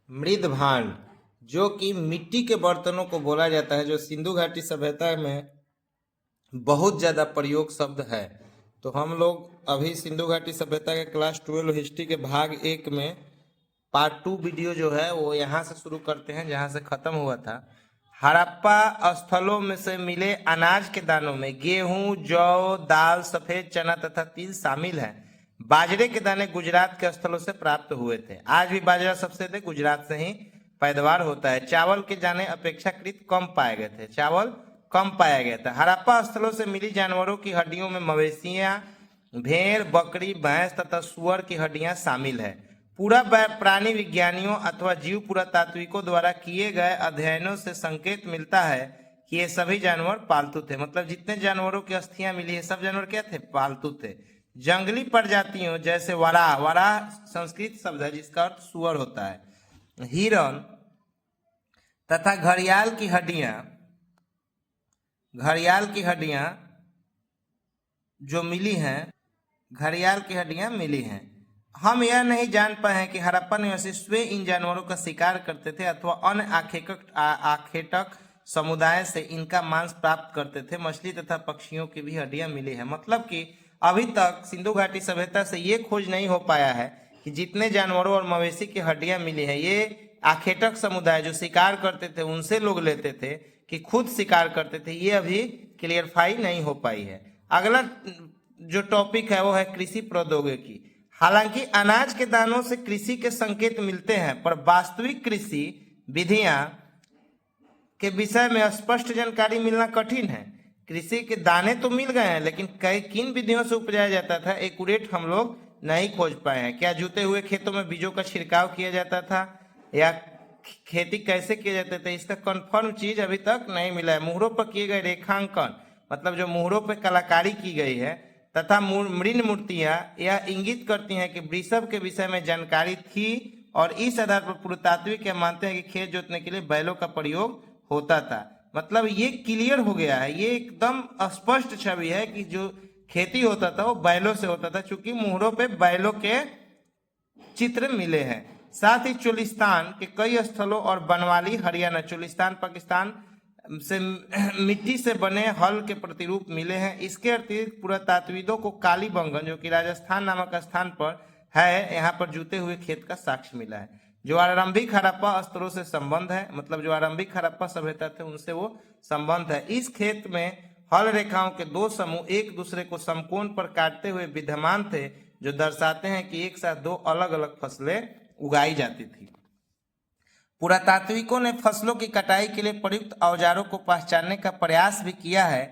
मृद भांड, जो कि मिट्टी के बर्तनों को बोला जाता है, जो सिंधु घाटी सभ्यता में बहुत ज़्यादा प्रयोग शब्द है। तो हम लोग अभी सिंधु घाटी सभ्यता के क्लास 12 हिस्ट्री के भाग 1 में पार्ट 2 वीडियो जो है वो यहाँ से शुरू करते हैं जहाँ से खत्म हुआ था। हड़प्पा स्थलों में से मिले अनाज के दानों में गेहूं, जौ, दाल, सफेद चना तथा तिल शामिल है। बाजरे के दाने गुजरात के स्थलों से प्राप्त हुए थे। आज भी बाजरा सबसे अधिक गुजरात से ही पैदावार होता है। चावल के दाने अपेक्षाकृत कम पाए गए थे। चावल कम पाया गया था। हड़प्पा स्थलों से मिली जानवरों की हड्डियों में मवेशियां, भेड़, बकरी, भैंस तथा सुअर की हड्डियां शामिल है। पूरा प्राणी विज्ञानियों अथवा जीव पुरातात्विकों द्वारा किए गए अध्ययनों से संकेत मिलता है कि ये सभी जानवर पालतू थे। मतलब जितने जानवरों की अस्थियां मिली है सब जानवर क्या थे? पालतू थे। जंगली प्रजातियों जैसे वराह, वराह संस्कृत शब्द है जिसका अर्थ सुअर होता है, हिरण तथा घड़ियाल की हड्डियां जो मिली हैं, घड़ियाल की हड्डियां मिली हैं। हम यह नहीं जान पाए हैं कि हड़प्पा निवासी स्वयं इन जानवरों का शिकार करते थे अथवा अन्य आखेटक समुदाय से इनका मांस प्राप्त करते थे। मछली तथा पक्षियों की भी हड्डियां मिली है। मतलब कि अभी तक सिंधु घाटी सभ्यता से ये खोज नहीं हो पाया है कि जितने जानवरों और मवेशी की हड्डियां मिली है ये आखेटक समुदाय जो शिकार करते थे उनसे लोग लेते थे कि खुद शिकार करते थे, ये अभी क्लियरफाई नहीं हो पाई है। अगला जो टॉपिक है वो है कृषि प्रौद्योगिकी। हालांकि अनाज के दानों से कृषि के संकेत मिलते हैं, पर वास्तविक कृषि विधियां के विषय में स्पष्ट जानकारी मिलना कठिन है। कृषि के दाने तो मिल गए हैं, लेकिन किन विधियों से उपजाया जाता था एक्यूरेट हम लोग नहीं खोज पाए हैं। क्या जुते हुए खेतों में बीजों का छिड़काव किया जाता था या खेती कैसे किए जाते थे, इसका कंफर्म चीज अभी तक नहीं मिला है। मुहरों पर किए गए रेखांकन, मतलब जो मुहरों पर कलाकारी की गई है, तथा मृण मूर्तियां यह इंगित करती हैं कि वृषभ के विषय में जानकारी थी और इस आधार पर पुरातात्विक मानते हैं कि खेत जोतने के लिए बैलों का प्रयोग होता था। मतलब ये क्लियर हो गया है, ये एकदम स्पष्ट छवि है कि जो खेती होता था वो बैलों से होता था, क्योंकि मुहरों पे बैलों के चित्र मिले हैं। साथ ही चोलिस्तान के कई स्थलों और बनवाली हरियाणा, चोलिस्तान पाकिस्तान से मिट्टी से बने हल के प्रतिरूप मिले हैं। इसके अतिरिक्त पुरातात्विदों को कालीबंगन, जो कि राजस्थान नामक स्थान पर है, यहाँ पर जूते हुए खेत का साक्ष्य मिला है। जो आरंभिक हड़प्पा स्तरों से संबंध है, मतलब जो आरंभिक हड़प्पा सभ्यता थे उनसे वो संबंध है। इस खेत में हल रेखाओं के दो समूह एक दूसरे को समकोण पर काटते हुए विद्यमान थे, जो दर्शाते हैं कि एक साथ दो अलग अलग फसलें उगाई जाती थी। पुरातात्विकों ने फसलों की कटाई के लिए प्रयुक्त औजारों को पहचानने का प्रयास भी किया है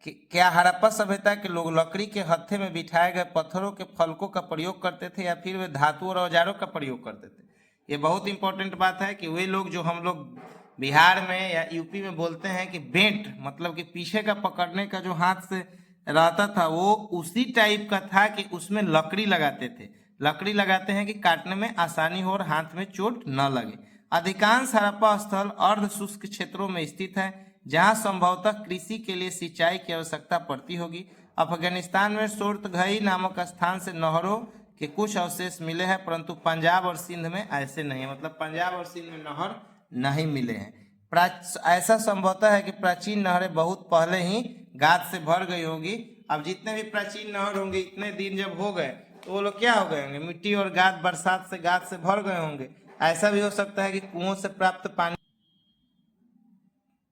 कि क्या हड़प्पा सभ्यता के लोग लकड़ी के हत्थे में बिठाए गए पत्थरों के फलकों का प्रयोग करते थे या फिर वे धातु और औजारों का प्रयोग करते थे। ये बहुत इंपॉर्टेंट बात है कि वे लोग जो हम लोग बिहार में या यूपी में बोलते हैं कि बेंट, मतलब कि पीछे का पकड़ने का जो हाथ से रहता था वो उसी टाइप का था कि उसमें लकड़ी लगाते थे। लकड़ी लगाते हैं कि काटने में आसानी हो और हाथ में चोट न लगे। अधिकांश हड़प्पा स्थल अर्ध शुष्क क्षेत्रों में स्थित है जहां संभवतः कृषि के लिए सिंचाई की आवश्यकता पड़ती होगी। अफगानिस्तान में सोर्तघई नामक स्थान से नहरों के कुछ अवशेष मिले हैं, परंतु पंजाब और सिंध में ऐसे नहीं है। मतलब पंजाब और सिंध में नहर नहीं मिले हैं। ऐसा संभवतः है कि प्राचीन नहरें बहुत पहले ही गाद से भर गई होगी। अब जितने भी प्राचीन नहर होंगे इतने दिन जब हो गए तो वो लोग क्या हो गए होंगे? मिट्टी और गाद, बरसात से गाद से भर गए होंगे। ऐसा भी हो सकता है कि कुओं से प्राप्त पानी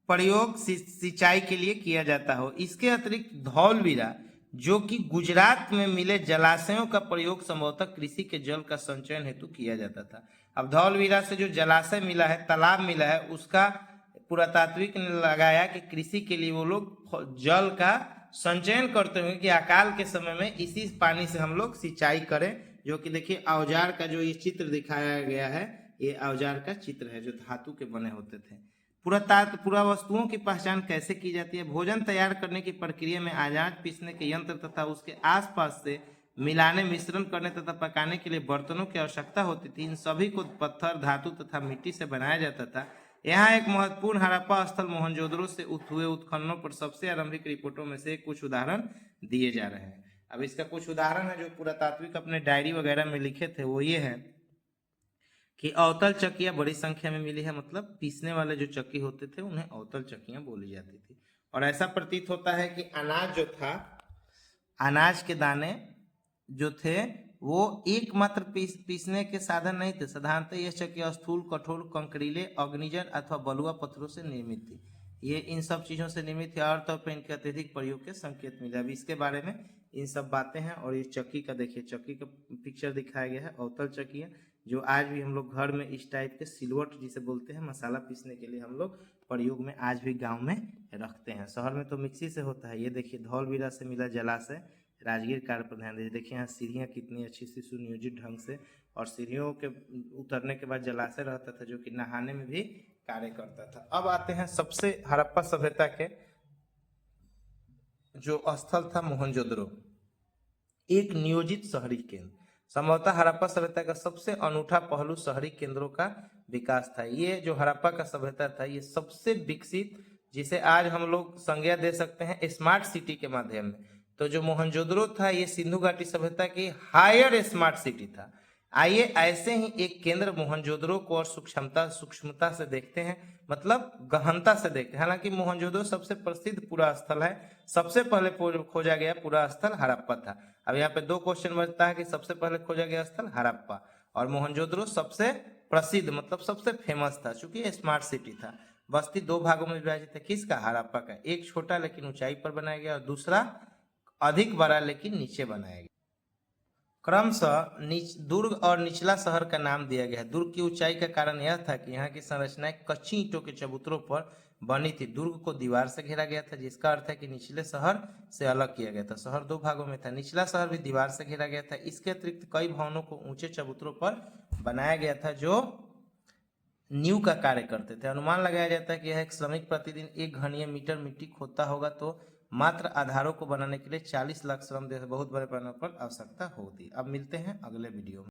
प्रयोग सिंचाई के लिए किया जाता हो। इसके अतिरिक्त धौलवीरा, जो कि गुजरात में मिले जलाशयों का प्रयोग संभवतः कृषि के जल का संचयन हेतु किया जाता था। अब धौलवीरा से जो जलाशय मिला है, तालाब मिला है, उसका पुरातात्विक ने लगाया कि कृषि के लिए वो लोग जल का संचयन करते हुए कि अकाल के समय में इसी पानी से हम लोग सिंचाई करें। जो कि देखिए औजार का जो ये चित्र दिखाया गया है, ये औजार का चित्र है जो धातु के बने होते थे। पुरावस्तुओं की पहचान कैसे की जाती है? भोजन तैयार करने की प्रक्रिया में अनाज पीसने के यंत्र तथा उसके आसपास से मिलाने, मिश्रण करने तथा पकाने के लिए बर्तनों की आवश्यकता होती थी। इन सभी को पत्थर, धातु तथा मिट्टी से बनाया जाता था। यहाँ एक महत्वपूर्ण हड़प्पा स्थल मोहनजोदड़ो से हुए उत्खननों पर सबसे आरंभिक रिपोर्टों में से कुछ उदाहरण दिए जा रहे हैं। अब इसका कुछ उदाहरण है जो पुरातात्विक अपने डायरी वगैरह में लिखे थे, वो ये है। कि अवतल चक्कियां बड़ी संख्या में मिली है, मतलब पीसने वाले जो चक्की होते थे उन्हें अवतल चक्कियां बोली जाती थी। और ऐसा प्रतीत होता है कि अनाज जो था, अनाज के दाने जो थे वो एकमात्र पीसने के साधन नहीं थे। साधारणतः यह चक्की स्थूल, कठोर, कंकरीले, अग्निजन अथवा बलुआ पत्थरों से निर्मित थी। ये इन सब चीजों से निर्मित थी और तौर पर इनके अत्यधिक प्रयोग के संकेत मिले। अभी इसके बारे में इन सब बातें हैं। और ये चक्की का देखिए, चक्की का पिक्चर दिखाया गया है, अवतल चक्की है जो आज भी हम लोग घर में इस टाइप के सिलवट जिसे बोलते हैं मसाला पीसने के लिए हम लोग प्रयोग में आज भी गांव में रखते हैं। शहर में तो मिक्सी से होता है। ये देखिए धौलवीरा से मिला जलाशय राजगीर कार्य पर ध्यान दीजिए। देखिए यहाँ सीढ़ियाँ कितनी अच्छी सी सुनियोजित ढंग से, और सीढ़ियों के उतरने के बाद जलाशय रहता था जो कि नहाने में भी कार्य करता था। अब आते हैं सबसे हड़प्पा सभ्यता के जो स्थल था मोहनजोदड़ो, एक नियोजित शहरी केंद्र। संभवतः हड़प्पा सभ्यता का सबसे अनूठा पहलू शहरी केंद्रों का विकास था। ये जो हड़प्पा का सभ्यता था ये सबसे विकसित, जिसे आज हम लोग संज्ञा दे सकते हैं स्मार्ट सिटी के माध्यम में। तो जो मोहनजोदड़ो था ये सिंधु घाटी सभ्यता की हायर स्मार्ट सिटी था। आइए ऐसे ही एक केंद्र मोहनजोदड़ो को और सूक्ष्मता से देखते हैं, मतलब गहनता से देखते हैं। हालांकि मोहनजोदड़ो सबसे प्रसिद्ध पूरा स्थल है, सबसे पहले खोजा गया पूरा स्थल हड़प्पा था। अब यहाँ पे दो क्वेश्चन बचता है कि सबसे पहले खोजा गया स्थल हड़प्पा और मोहनजोदड़ो सबसे प्रसिद्ध मतलब सबसे फेमस था, चूंकि स्मार्ट सिटी था। बस्ती दो भागों में विभाजित है, किसका? हड़प्पा का। एक छोटा लेकिन ऊंचाई पर बनाया गया और दूसरा अधिक बड़ा लेकिन नीचे बनाया गया। क्रमशः दुर्ग और निचला शहर का नाम दिया गया। दुर्ग की ऊंचाई का कारण यह था कि यहाँ की संरचनाएं कच्ची ईंटों के चबूतरों पर बनी थी। दुर्ग को दीवार से घेरा गया था, जिसका अर्थ है कि निचले शहर से अलग किया गया था। शहर दो भागों में था, निचला शहर भी दीवार से घेरा गया था। इसके अतिरिक्त कई भवनों को ऊंचे चबूतरों पर बनाया गया था जो नींव का कार्य करते थे। अनुमान लगाया जाता है कि यह एक श्रमिक प्रतिदिन 1 घनीय मीटर मिट्टी खोदता होगा, तो मात्र आधारों को बनाने के लिए 40 लाख श्रम बहुत बड़े पैमाने पर आवश्यकता होती। अब मिलते हैं अगले वीडियो में।